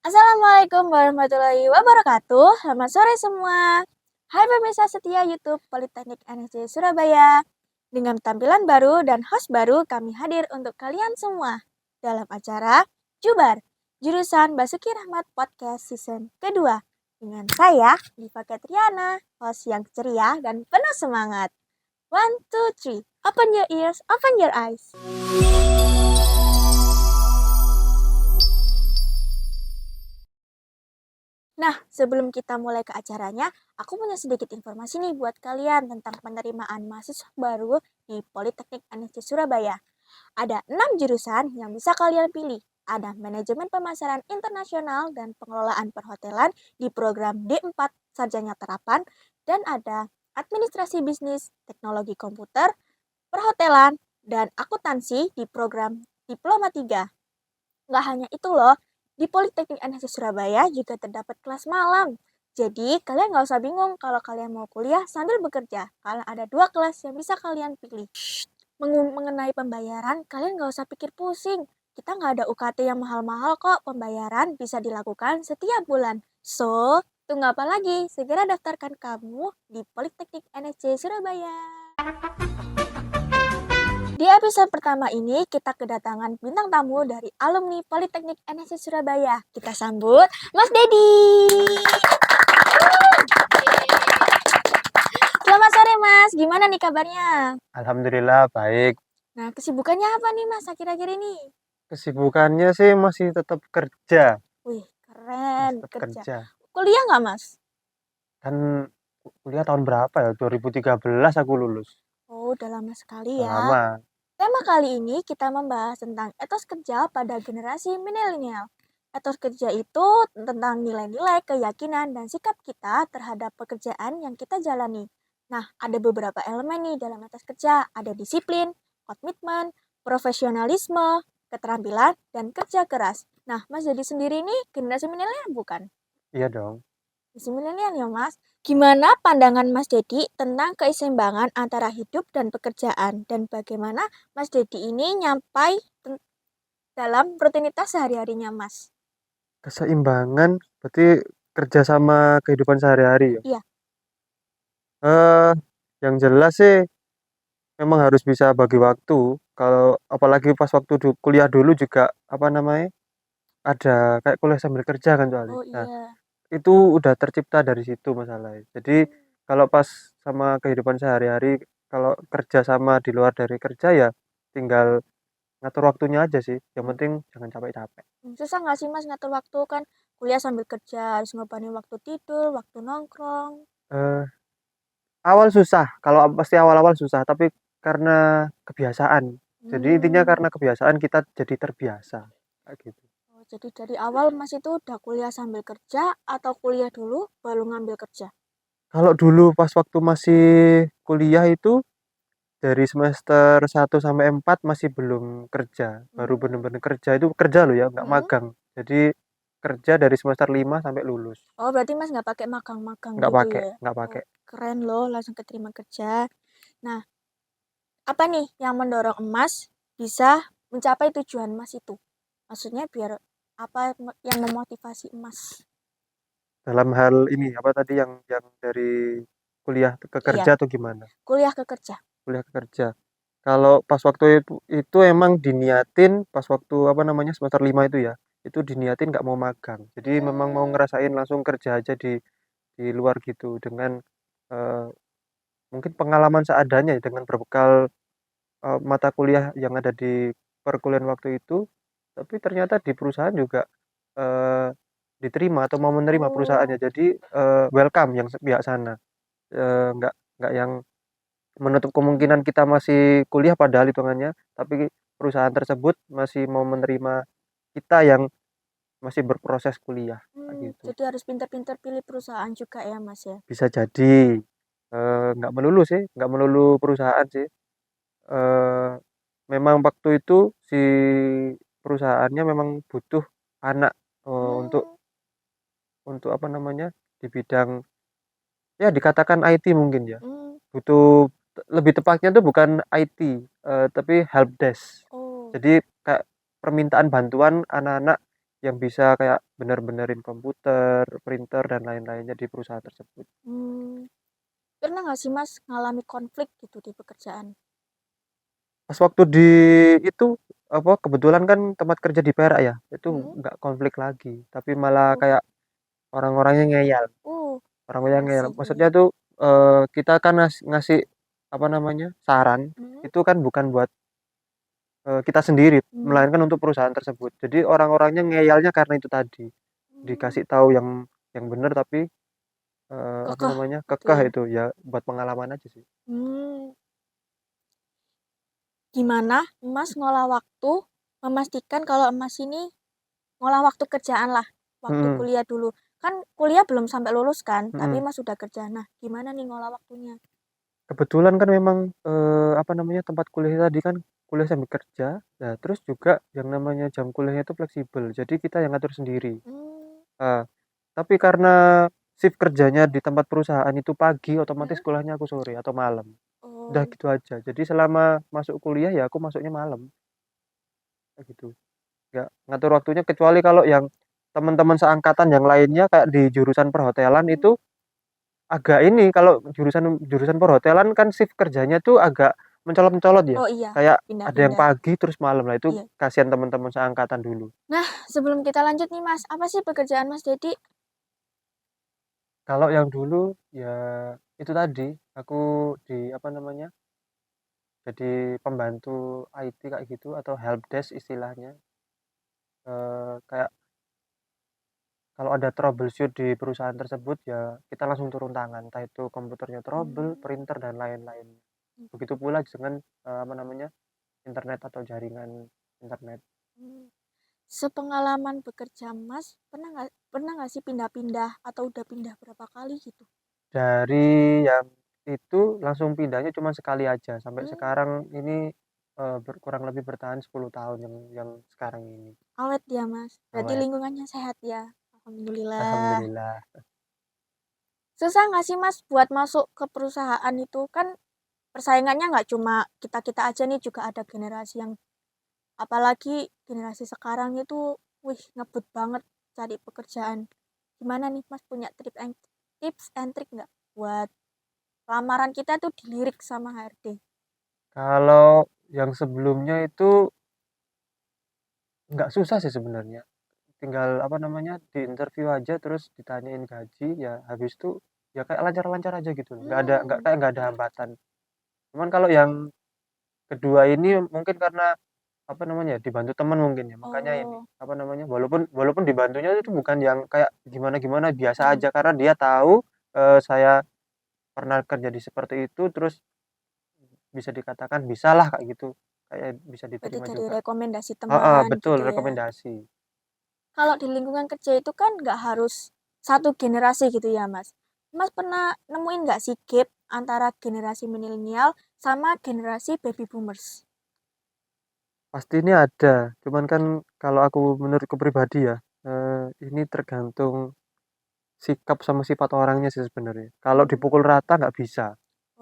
Assalamualaikum warahmatullahi wabarakatuh. Selamat sore semua. Hai pemirsa setia YouTube Politeknik NSC Surabaya. Dengan tampilan baru dan host baru, kami hadir untuk kalian semua dalam acara Jubar, jurusan Basuki Rahmat Podcast Season kedua. Dengan saya, Diva Katriana, host yang ceria dan penuh semangat. 1, 2, 3, open your ears, open your eyes. Nah, sebelum kita mulai ke acaranya, aku punya sedikit informasi nih buat kalian tentang penerimaan mahasiswa baru di Politeknik NSC Surabaya. Ada 6 jurusan yang bisa kalian pilih. Ada Manajemen Pemasaran Internasional dan Pengelolaan Perhotelan di program D4 Sarjana Terapan, dan ada Administrasi Bisnis, Teknologi Komputer, Perhotelan, dan Akuntansi di program Diploma 3. Nggak hanya itu loh, di Politeknik NSC Surabaya juga terdapat kelas malam. Jadi, kalian nggak usah bingung kalau kalian mau kuliah sambil bekerja, karena ada 2 kelas yang bisa kalian pilih. Mengenai pembayaran, kalian nggak usah pikir pusing. Kita nggak ada UKT yang mahal-mahal kok, pembayaran bisa dilakukan setiap bulan. So, tunggu apa lagi? Segera daftarkan kamu di Politeknik NSC Surabaya. Di episode pertama ini, kita kedatangan bintang tamu dari alumni Politeknik NSC Surabaya. Kita sambut Mas Dedi. Selamat sore Mas, gimana nih kabarnya? Alhamdulillah baik. Nah, kesibukannya apa nih Mas akhir-akhir ini? Kesibukannya sih masih tetap kerja. Wih, keren, Tetap kerja. kerja. Kuliah nggak Mas? Kan kuliah tahun berapa ya? 2013 aku lulus. Oh, udah lama sekali Udah ya. lama. Tema kali ini kita membahas tentang etos kerja pada generasi milenial. Etos kerja itu tentang nilai-nilai, keyakinan, dan sikap kita terhadap pekerjaan yang kita jalani. Nah, ada beberapa elemen nih dalam etos kerja. Ada disiplin, komitmen, profesionalisme, keterampilan, dan kerja keras. Nah, Mas jadi sendiri nih generasi milenial bukan? Iya dong. Generasi milenial ya, Mas. Gimana pandangan Mas Dedi tentang keseimbangan antara hidup dan pekerjaan? Dan bagaimana Mas Dedi ini nyampai dalam rutinitas sehari-harinya Mas? Keseimbangan berarti kerja sama kehidupan sehari-hari ya. Iya. Eh, yang jelas sih memang harus bisa bagi waktu. Kalau apalagi pas waktu kuliah dulu juga apa namanya? Ada kayak kuliah sambil kerja kan soalnya. Oh Nah, iya. itu udah tercipta dari situ masalahnya. Jadi kalau pas sama kehidupan sehari-hari, kalau kerja sama di luar dari kerja ya tinggal ngatur waktunya aja sih. Yang penting jangan capek-capek. Susah nggak sih Mas ngatur waktu kan kuliah sambil kerja, harus ngebanin waktu tidur, waktu nongkrong. Eh, awal susah, kalau pasti awal-awal susah, tapi karena kebiasaan. Jadi intinya Hmm. karena kebiasaan kita jadi terbiasa. Kayak gitu. Oh, jadi dari awal Mas itu udah kuliah sambil kerja atau kuliah dulu baru ngambil kerja? Kalau dulu pas waktu masih kuliah itu dari semester 1 sampai 4 masih belum kerja, baru Hmm. bener-bener kerja itu kerja loh ya, nggak Hmm. magang. Jadi kerja dari semester 5 sampai lulus. Oh, berarti Mas nggak pakai magang-magang Nggak gitu pakai, ya? nggak Oh, pakai. keren loh, langsung keterima kerja. Nah, apa nih yang mendorong Mas bisa mencapai tujuan Mas itu? Maksudnya biar apa yang memotivasi Mas? Dalam hal ini apa tadi yang dari kuliah ke Iya, kerja atau gimana? kuliah ke kerja. Kuliah ke kerja. Kalau pas waktu itu emang diniatin pas waktu apa namanya semester 5 itu ya. Itu diniatin nggak mau magang. Jadi memang mau Hmm. ngerasain langsung kerja aja di luar gitu dengan eh, mungkin pengalaman seadanya ya, dengan berbekal mata kuliah yang ada di perkuliahan waktu itu, tapi ternyata di perusahaan juga eh, diterima atau mau menerima perusahaannya. Oh, Jadi welcome yang pihak sana. Nggak yang menutup kemungkinan kita masih kuliah padahal hitungannya, tapi perusahaan tersebut masih mau menerima kita yang masih berproses kuliah kayak gitu. jadi harus pintar-pintar pilih perusahaan juga ya, Mas ya. Bisa jadi nggak melulu sih, nggak melulu perusahaan sih. Eh, memang waktu itu si perusahaannya memang butuh anak untuk Hmm. apa namanya di bidang ya dikatakan IT mungkin ya. Hmm. Butuh lebih tepatnya tuh bukan IT tapi help desk. Oh. Jadi kayak permintaan bantuan anak-anak yang bisa kayak bener-benerin komputer, printer dan lain-lainnya di perusahaan tersebut. Hmm, pernah nggak sih Mas ngalami konflik gitu di pekerjaan? Pas waktu di itu apa kebetulan kan tempat kerja di Perak ya, itu Mm-mm. nggak konflik lagi, tapi malah Oh, kayak orang-orangnya ngeyel. uh, Orang-orangnya ngeyel. asik Maksudnya nih. tuh kita kan ngasih apa namanya saran Mm-mm. itu kan bukan buat kita sendiri, Hmm, melainkan untuk perusahaan tersebut. Jadi orang-orangnya ngeyelnya karena itu tadi. hmm, Dikasih tahu yang benar tapi apa kekeh namanya gitu kekeh ya. itu ya buat pengalaman aja sih. Hmm, gimana Emas ngolah waktu memastikan kalau Emas ini ngolah waktu kerjaan lah, waktu Mm-mm, kuliah dulu. Kan kuliah belum sampai lulus kan, tapi mm-mm. Mas sudah kerja. Nah, gimana nih ngolah waktunya? Kebetulan kan memang apa namanya tempat kuliah tadi kan kuliah sambil kerja, ya terus juga yang namanya jam kuliahnya itu fleksibel, jadi kita yang ngatur sendiri. Hmm, Ah, tapi karena shift kerjanya di tempat perusahaan itu pagi, otomatis mm-mm. kuliahnya aku sore atau malam. Udah Oh, gitu aja. Jadi selama masuk kuliah ya aku masuknya malam, kayak gitu. Nggak ngatur waktunya kecuali kalau yang teman-teman seangkatan yang lainnya kayak di jurusan perhotelan hmm. itu agak ini kalau jurusan jurusan perhotelan kan shift kerjanya tuh agak mencolot-mencolot ya. Oh iya, Kayak ada yang pindah-pindah. pagi terus malam lah itu Iya. kasihan teman-teman seangkatan dulu. Nah, sebelum kita lanjut nih Mas, apa sih pekerjaan Mas Dedi? Kalau yang dulu ya itu tadi aku di apa namanya jadi pembantu IT kayak gitu atau helpdesk istilahnya. Kayak kalau ada troubleshoot di perusahaan tersebut ya kita langsung turun tangan, entah itu komputernya trouble, Hmm, printer dan lain-lain. Begitu pula dengan apa namanya internet atau jaringan internet. hmm. Sepengalaman bekerja Mas, pernah nggak sih pindah-pindah atau udah pindah berapa kali gitu? Dari yang itu langsung pindahnya cuma sekali aja sampai Hmm, sekarang ini kurang lebih bertahan 10 tahun yang sekarang ini. awet ya Mas. Berarti Awet. lingkungannya sehat ya. Alhamdulillah. Alhamdulillah. Susah nggak sih Mas buat masuk ke perusahaan itu kan persaingannya nggak cuma kita-kita aja nih juga ada generasi yang apalagi generasi sekarang itu wih ngebut banget cari pekerjaan. Gimana nih Mas punya tips and trick nggak buat lamaran kita tuh dilirik sama HRD? Kalau yang sebelumnya itu nggak susah sih sebenarnya. Tinggal apa namanya di interview aja terus ditanyain gaji ya habis itu ya kayak lancar-lancar aja gitu loh. Nggak Hmm, kayak nggak ada hambatan. Cuman kalau yang kedua ini mungkin karena apa namanya dibantu teman mungkin ya makanya ini oh, apa namanya walaupun walaupun dibantunya itu mm, bukan yang kayak gimana gimana biasa mm. aja karena dia tahu saya pernah kerja di seperti itu terus bisa dikatakan bisalah kayak gitu kayak bisa Berarti diterima dari juga. rekomendasi Heeh, teman betul gitu ya. rekomendasi. Kalau di lingkungan kerja itu kan nggak harus satu generasi gitu ya Mas. Mas pernah nemuin nggak sih gap antara generasi milenial sama generasi baby boomers? Pasti ini ada cuman kan kalau aku menurutku pribadi ya ini tergantung sikap sama sifat orangnya sih sebenarnya kalau Hmm, dipukul rata nggak bisa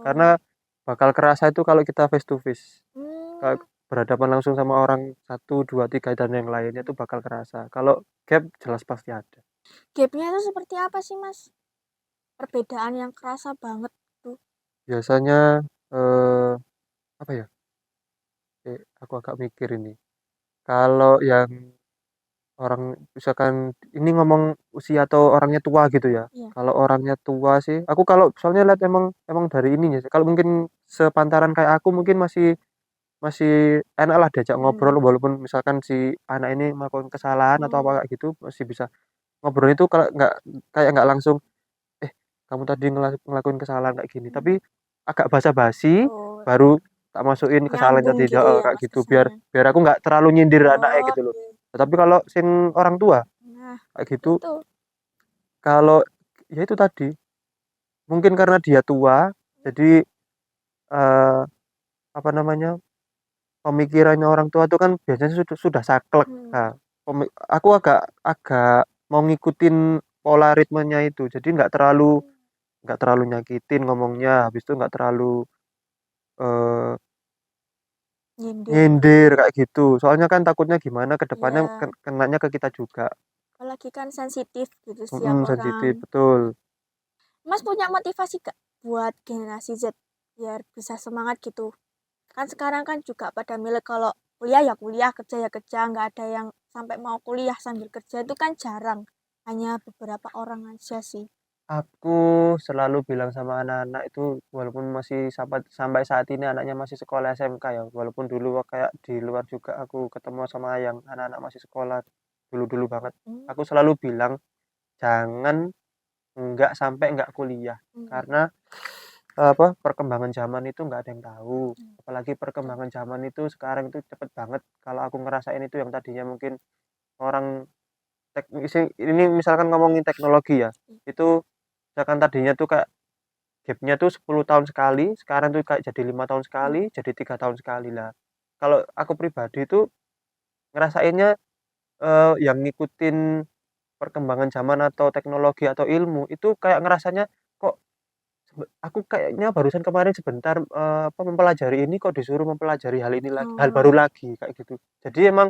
karena oh, bakal kerasa itu kalau kita face to face. Kalau hmm, berhadapan langsung sama orang satu, dua, tiga dan yang lainnya itu bakal kerasa. Kalau gap jelas pasti ada. gapnya itu seperti apa sih Mas? Perbedaan yang kerasa banget tuh. Biasanya eh, apa ya? Aku agak mikir ini. Kalau yang orang misalkan ini ngomong usia atau orangnya tua gitu ya. Iya. Kalau orangnya tua sih, aku kalau soalnya lihat emang emang dari ininya sih. Kalau mungkin sepantaran kayak aku mungkin masih masih enak lah diajak Hmm. ngobrol walaupun misalkan si anak ini melakukan kesalahan atau apa Oh, kayak gitu masih bisa ngobrol itu kalau nggak kayak nggak langsung eh kamu tadi ngelakuin kesalahan kayak gini tapi hmm. agak basa-basi Oh, baru tak masukin kesalahan nyambung tadi gitu ya kayak Mas gitu biar kesannya. biar aku nggak terlalu nyindir anaknya Oh, gitu loh. iya. Tapi kalau sing orang tua Nah, kayak gitu itu. kalau ya itu tadi mungkin karena dia tua jadi eh, apa namanya pemikirannya orang tua itu kan biasanya sudah saklek. Hmm. Nah, aku agak agak mau ngikutin pola ritmenya itu jadi nggak terlalu nyakitin ngomongnya habis itu nggak terlalu eh, Nyindir gitu. nyindir kayak gitu soalnya kan takutnya gimana ke depannya Iya. kenanya ke kita juga Apalagi kan sensitif gitu setiap sensitif, orang. betul. Mas punya motivasi gak buat generasi Z biar bisa semangat gitu? Kan sekarang kan juga pada milih kalau kuliah ya kuliah, kerja ya kerja, nggak ada yang sampai mau kuliah sambil kerja itu kan jarang. Hanya beberapa orang aja sih. Aku selalu bilang sama anak-anak itu walaupun masih sampai saat ini anaknya masih sekolah SMK ya, walaupun dulu kayak di luar juga aku ketemu sama yang anak-anak masih sekolah dulu-dulu banget. Hmm, Aku selalu bilang jangan nggak sampai nggak kuliah hmm, karena apa perkembangan zaman itu nggak ada yang tahu. Apalagi betul. perkembangan zaman itu sekarang itu cepet banget. Kalau aku ngerasain itu yang tadinya mungkin orang ini misalkan ngomongin teknologi ya, itu misalkan tadinya tuh kayak gapnya tuh 10 tahun sekali, sekarang tuh kayak jadi 5 tahun Hmm, sekali, jadi 3 tahun sekali lah. Kalau aku pribadi tuh ngerasainnya, yang ngikutin perkembangan zaman atau teknologi atau ilmu, itu kayak ngerasanya, kok aku kayaknya barusan kemarin sebentar, apa, mempelajari ini kok disuruh mempelajari hal ini lagi, hal baru oh, lagi, kayak gitu. Jadi emang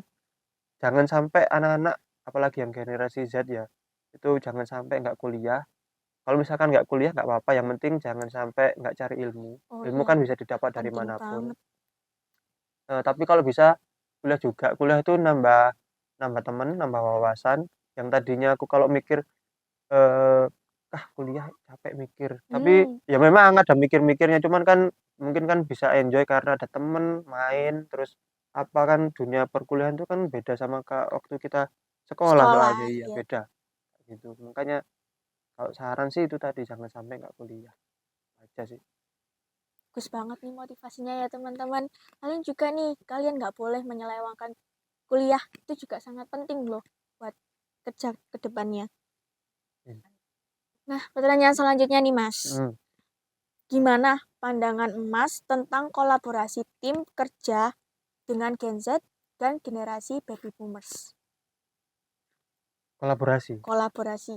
jangan sampai anak-anak, apalagi yang generasi Z ya, itu jangan sampai nggak kuliah. Kalau misalkan nggak kuliah nggak apa-apa, yang penting jangan sampai nggak cari ilmu. oh Ilmu iya, kan bisa didapat dari penting manapun. banget. Tapi kalau bisa kuliah juga, kuliah itu nambah nambah temen, nambah wawasan, yang tadinya aku kalau mikir, eee, "Ah, kuliah capek mikir," tapi Hmm, ya memang ada mikir-mikirnya, cuman kan mungkin kan bisa enjoy karena ada temen, main, terus apa kan dunia perkuliahan itu kan beda sama waktu kita sekolah sekolah, soalnya, iya ya. beda, gitu. Makanya kalau saran sih itu tadi, jangan sampai nggak kuliah, aja sih. Bagus banget nih motivasinya ya teman-teman. Kalian juga nih, kalian nggak boleh menyelewengkan kuliah. Itu juga sangat penting loh buat kerja ke depannya. Mmm, Nah, pertanyaan selanjutnya nih Mas. mhm, Gimana pandangan Emas tentang kolaborasi tim kerja dengan Gen Z dan generasi baby boomers? kolaborasi, Kolaborasi.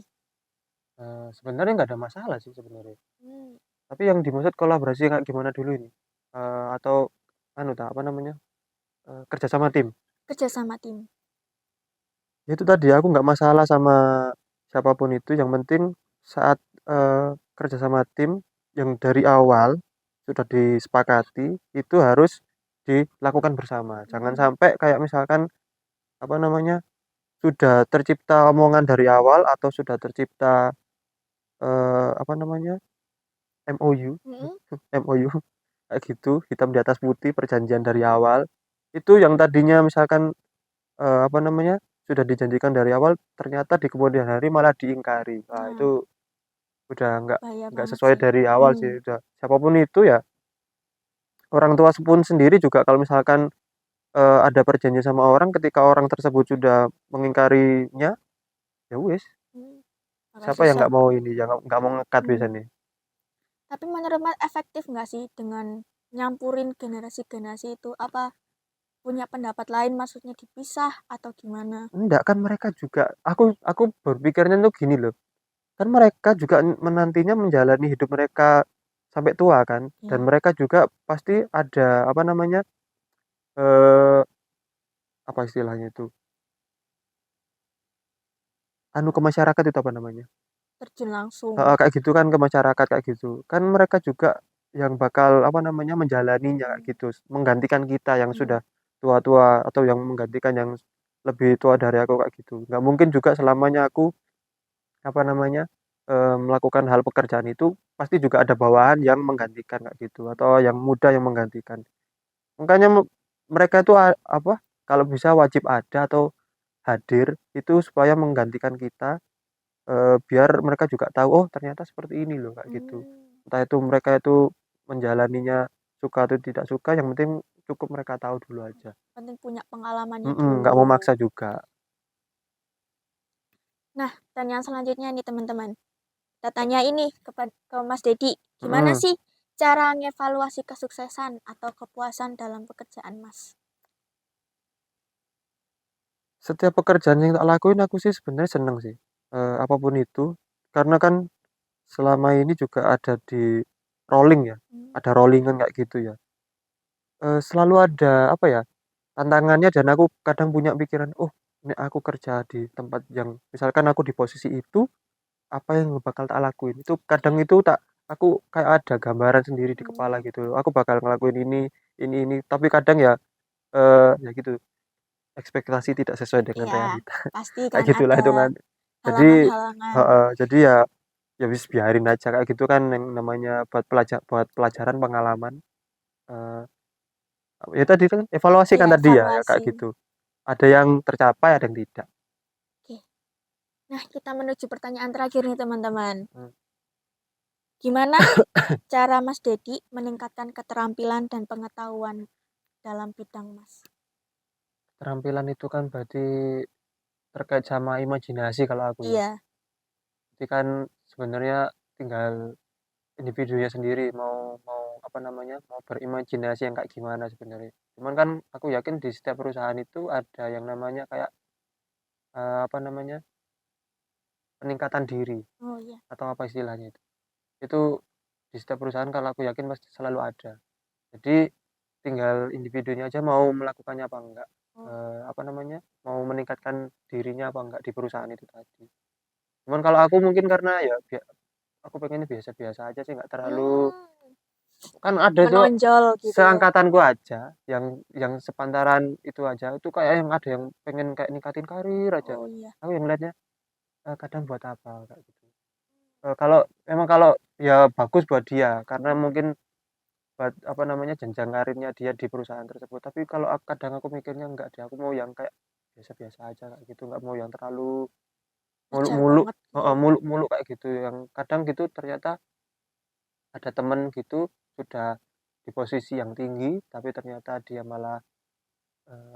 sebenarnya nggak ada masalah sih sebenarnya. Hmm, Tapi yang dimaksud kolaborasi kayak gimana dulu ini? Atau anu apa namanya, kerja sama tim? kerja sama tim. Ya itu tadi, aku nggak masalah sama siapapun itu, yang penting saat, kerja sama tim yang dari awal sudah disepakati, itu harus dilakukan bersama. Jangan Hmm, sampai kayak misalkan, apa namanya, sudah tercipta omongan dari awal atau sudah tercipta, apa namanya, MOU hmm, MOU kayak gitu, hitam di atas putih perjanjian dari awal, itu yang tadinya misalkan, apa namanya, sudah dijanjikan dari awal, ternyata di kemudian hari malah diingkari. Wah, nah, itu udah bahaya nggak banget sesuai sih. dari awal Hmm, sih, udah siapapun itu ya, orang tua pun sendiri juga kalau misalkan, ada perjanjian sama orang, ketika orang tersebut sudah mengingkarinya, ya wis, hmm, agak siapa yang susah. nggak mau ini, yang nggak mau ngekat Hmm. biasanya. Tapi menurut Mas efektif nggak sih dengan nyampurin generasi-generasi itu? Apa punya pendapat lain maksudnya dipisah atau gimana? Enggak, kan mereka juga aku berpikirnya tuh gini loh, kan mereka juga menantinya menjalani hidup mereka sampai tua kan, dan Ya. mereka juga pasti ada, apa namanya, eee, apa istilahnya itu, anu ke masyarakat itu apa namanya? Terjun langsung. Heeh, kayak gitu kan, ke masyarakat kayak gitu. Kan mereka juga yang bakal, apa namanya, menjalaninya kayak Hmm, gitu, menggantikan kita yang hmm, sudah tua-tua atau yang menggantikan yang lebih tua dari aku kayak gitu. Nggak mungkin juga selamanya aku, apa namanya, melakukan hal pekerjaan itu, pasti juga ada bawahan yang menggantikan kayak gitu, atau yang muda yang menggantikan. Makanya mereka itu apa, kalau bisa wajib ada atau hadir itu supaya menggantikan kita, biar mereka juga tahu, "Oh ternyata seperti ini loh," kayak gitu. hmm. Entah itu mereka itu menjalaninya suka atau tidak suka, yang penting cukup mereka tahu dulu aja. Penting punya pengalamannya Mhm, nggak mau dulu. maksa juga. Nah, pertanyaan selanjutnya nih teman-teman. Kita tanya ini ke Mas Dedi. Gimana Mhm. sih cara ngevaluasi kesuksesan atau kepuasan dalam pekerjaan Mas? Setiap pekerjaan yang tak lakuin aku sih sebenarnya seneng sih, apa itu, karena kan selama ini juga ada di rolling ya, Hmm, ada rolling-an kayak gitu ya. Selalu ada, apa ya, tantangannya, dan aku kadang punya pikiran, "Oh, nek aku kerja di tempat yang misalkan aku di posisi itu, apa yang bakal tak lakuin. Itu kadang itu aku kayak ada gambaran sendiri di kepala gitu. Aku bakal ngelakuin ini, tapi kadang ya ya gitu, ekspektasi tidak sesuai dengan Iya, realita. pasti Kayak kan gitulah ada hitungan. Jadi halangan-halangan. heeh, jadi ya ya wis biarin aja kayak gitu kan yang namanya buat pelajaran pengalaman. Eh, ya tadi kan evaluasi Iya, kan tadi ya kayak evaluasi. gitu. Ada yang tercapai, ada yang tidak. Oke. Nah, kita menuju pertanyaan terakhir nih, teman-teman. Hmm. Gimana cara Mas Dedi meningkatkan keterampilan dan pengetahuan dalam bidang Mas? Keterampilan itu kan berarti terkait sama imajinasi kalau aku ya. Iya. Jadi kan sebenarnya tinggal individunya sendiri mau mau apa namanya mau berimajinasi yang kayak gimana sebenarnya. Cuman kan aku yakin di setiap perusahaan itu ada yang namanya kayak apa namanya peningkatan diri Oh iya. atau apa istilahnya itu. Itu di setiap perusahaan kalau aku yakin pasti selalu ada. Jadi tinggal individunya aja mau melakukannya apa enggak. Oh. Apa namanya mau meningkatkan dirinya apa enggak di perusahaan itu tadi. Cuman kalau aku mungkin karena ya aku pengennya biasa-biasa aja sih nggak terlalu Hmm, kan ada tuh menonjol gitu ya. seangkatanku aja yang sepantaran itu aja itu kayak yang ada yang pengen kayak ningkatin karir aja Oh iya. aku yang lihatnya kadang buat apa kayak gitu. Kalau memang kalau ya bagus buat dia karena mungkin buat apa namanya jenjang karirnya dia di perusahaan tersebut tapi kalau kadang aku mikirnya enggak deh aku mau yang kayak biasa-biasa aja kayak gitu nggak mau yang terlalu Ngejar muluk-muluk banget gitu. muluk-muluk kayak gitu yang kadang gitu ternyata ada temen gitu sudah di posisi yang tinggi tapi ternyata dia malah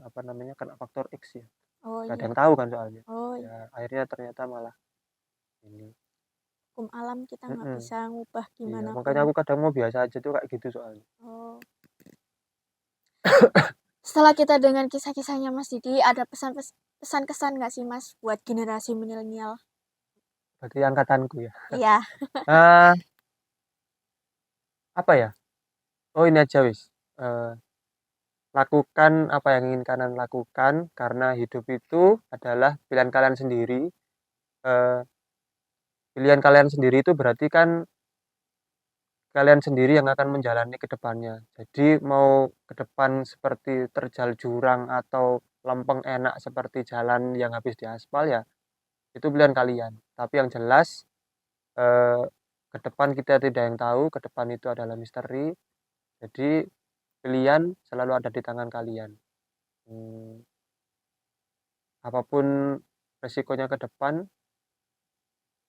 apa namanya kena faktor X ya Oh gak ada iya. yang tahu kan soalnya Oh ya iya. akhirnya ternyata malah ini. Hukum alam kita nggak Mm-mm. bisa ngubah Iya gimana pun. makanya aku kadang mau biasa aja tuh kayak gitu soalnya. Oh. Setelah kita dengan kisah-kisahnya Mas Didi, ada pesan kesan nggak sih Mas buat generasi milenial? Berarti angkatanku ya. Iya. Ah, apa ya oh ini aja wis. Eh, lakukan apa yang ingin kalian lakukan karena hidup itu adalah pilihan kalian sendiri. Eh, pilihan kalian sendiri itu berarti kan kalian sendiri yang akan menjalani ke depannya. Jadi mau ke depan seperti terjal jurang atau lempeng enak seperti jalan yang habis diaspal ya, itu pilihan kalian. Tapi yang jelas eh, ke depan kita tidak yang tahu, ke depan itu adalah misteri. Jadi pilihan selalu ada di tangan kalian. Hmm, apapun resikonya ke depan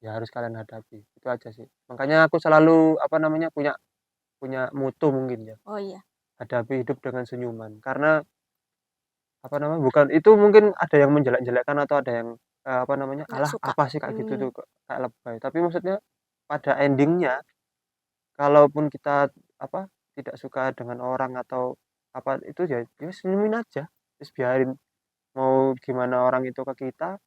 ya harus kalian hadapi. Itu aja sih. Makanya aku selalu apa namanya punya punya mutu mungkin ya. Oh iya. Hadapi hidup dengan senyuman. Karena apa namanya bukan itu mungkin ada yang menjelek-jelekkan atau ada yang apa namanya Nggak alah suka. apa sih kayak gitu Hmm. tuh kok kayak lebay tapi maksudnya pada endingnya kalaupun kita apa tidak suka dengan orang atau apa itu ya ya senyumin aja terus biarin mau gimana orang itu ke kita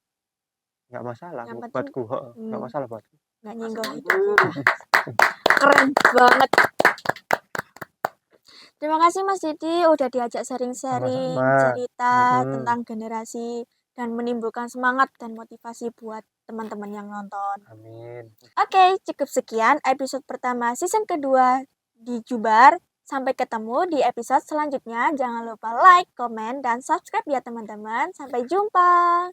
nggak masalah Yang penting buatku heeh, nggak hmm, masalah buatku. nggak nyenggol hidup kita. Keren banget. Terima kasih Mas Didi udah diajak sharing-sharing Sama-sama. cerita Mm-mm. tentang generasi dan menimbulkan semangat dan motivasi buat teman-teman yang nonton. Amin. Oke, cukup sekian episode pertama season kedua di Jubar. Sampai ketemu di episode selanjutnya. Jangan lupa like, komen, dan subscribe ya teman-teman. Sampai jumpa.